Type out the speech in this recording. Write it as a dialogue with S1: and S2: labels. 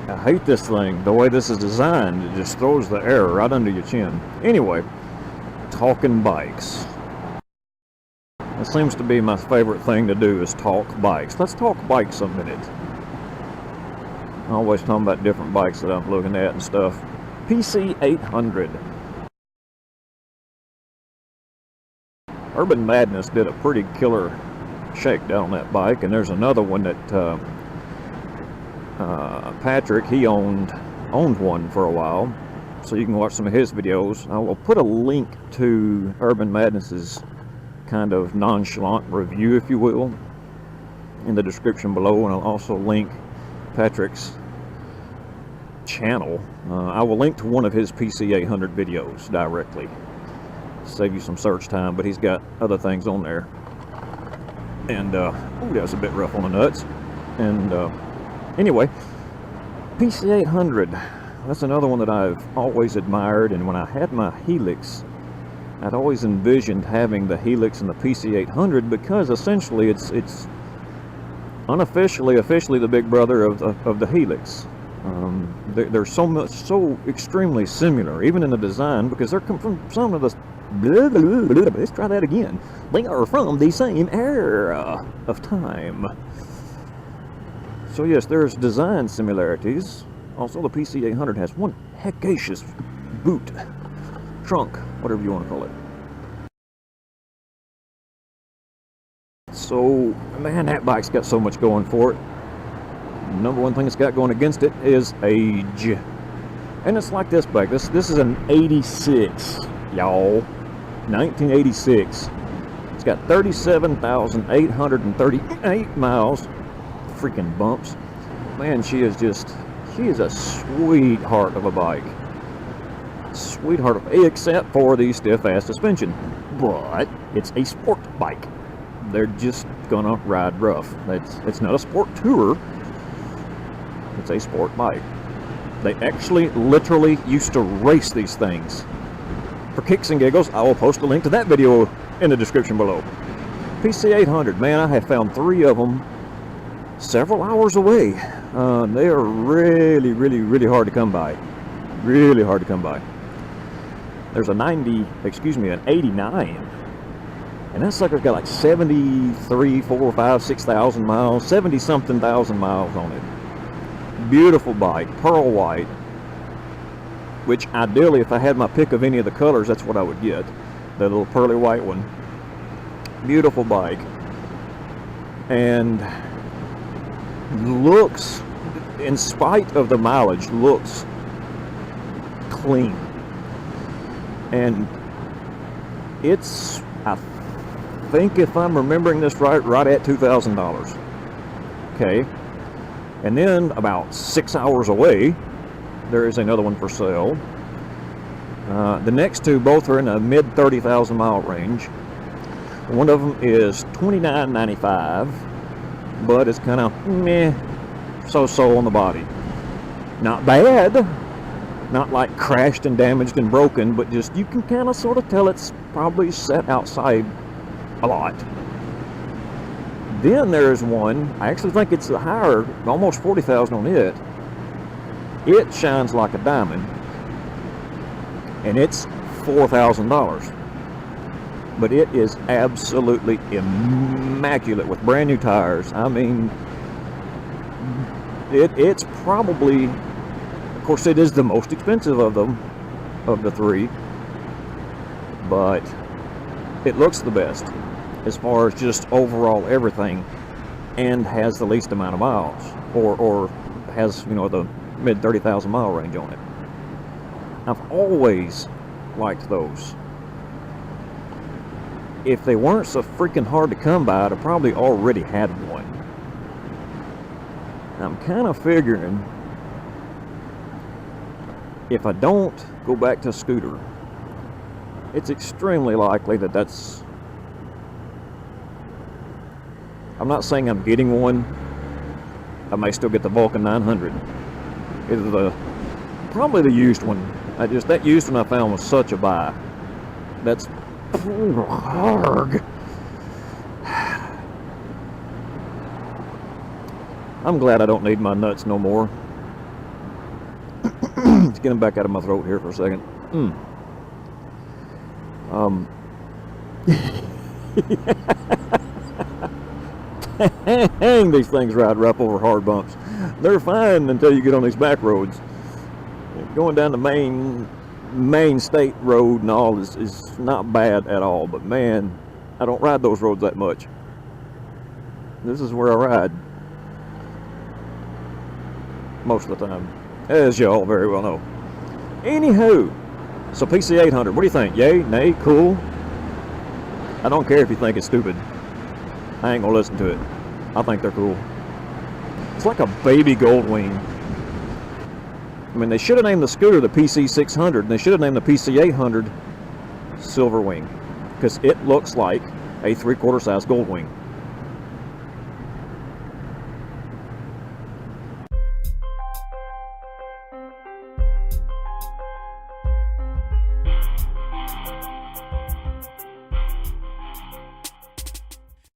S1: I hate this thing. The way this is designed, it just throws the air right under your chin. Anyway, talking bikes. It seems to be my favorite thing to do is talk bikes. Let's talk bikes a minute. I'm always talking about different bikes that I'm looking at and stuff. PC800. Urban Madness did a pretty killer shakedown on that bike, and there's another one that Patrick, he owned one for a while, so you can watch some of his videos. I will put a link to Urban Madness's kind of nonchalant review, if you will, in the description below, and I'll also link Patrick's channel. I will link to one of his PC800 videos directly, save you some search time, but he's got other things on there. And ooh, that was a bit rough on the nuts. And anyway, PC800, that's another one that I've always admired, and when I had my Helix, I'd always envisioned having the Helix and the PC800 because essentially it's unofficially, officially the big brother of the Helix. They're so extremely similar, even in the design, because they're from some of the, let's try that again. They are from the same era of time. So yes, there's design similarities. Also, the PC800 has one hecacious boot, trunk, whatever you want to call it. So, man, that bike's got so much going for it. Number one thing it's got going against it is age. And it's like this bike. This is an 86, y'all. 1986. It's got 37,838 miles. Freaking bumps. Man, she is a sweetheart of a bike. Sweetheart of, except for the stiff-ass suspension. But it's a sport bike. They're just gonna ride rough. It's not a sport tourer. It's a sport bike. They actually literally used to race these things. For kicks and giggles, I will post a link to that video in the description below. PC800, man, I have found 3 of them several hours away. They are really, really, really hard to come by. Really hard to come by. There's an 89. And that sucker's got like 73, 4, 5, 6,000 miles, 70-something thousand miles on it. Beautiful bike, pearl white, which ideally, if I had my pick of any of the colors, that's what I would get. That little pearly white one. Beautiful bike. And looks, in spite of the mileage, looks clean. And it's, I think if I'm remembering this right at $2,000. Okay. And then about 6 hours away, there is another one for sale. The next two both are in a mid 30,000 mile range. One of them is $29.95, but it's kind of meh, so-so on the body. Not bad, not like crashed and damaged and broken, but just you can kind of sort of tell it's probably set outside a lot. Then there's one, I actually think it's higher, almost 40,000 on it. It shines like a diamond, and it's $4,000. But it is absolutely immaculate with brand new tires. I mean, it's probably, of course, it is the most expensive of them, of the 3, but it looks the best as far as just overall everything, and has the least amount of miles, or has, you know, the mid 30,000 mile range on it. I've always liked those. If they weren't so freaking hard to come by, I'd probably already had one. I'm kind of figuring if I don't go back to a scooter, it's extremely likely that that's, I'm not saying I'm getting one. I may still get the Vulcan 900. It's probably the used one. That used one I found was such a buy. That's hard. I'm glad I don't need my nuts no more. Let's get them back out of my throat here for a second. Dang, these things ride rough over hard bumps. They're fine until you get on these back roads. Going down the main state road and all is not bad at all, but man, I don't ride those roads that much. This is where I ride most of the time, as you all very well know. Anywho, so PC800, what do you think? Yay, nay, cool? I don't care if you think it's stupid. I ain't gonna listen to it. I think they're cool. It's like a baby Goldwing. I mean, they should have named the scooter the PC600, and they should have named the PC800 Silverwing, because it looks like a 3/4 size Goldwing.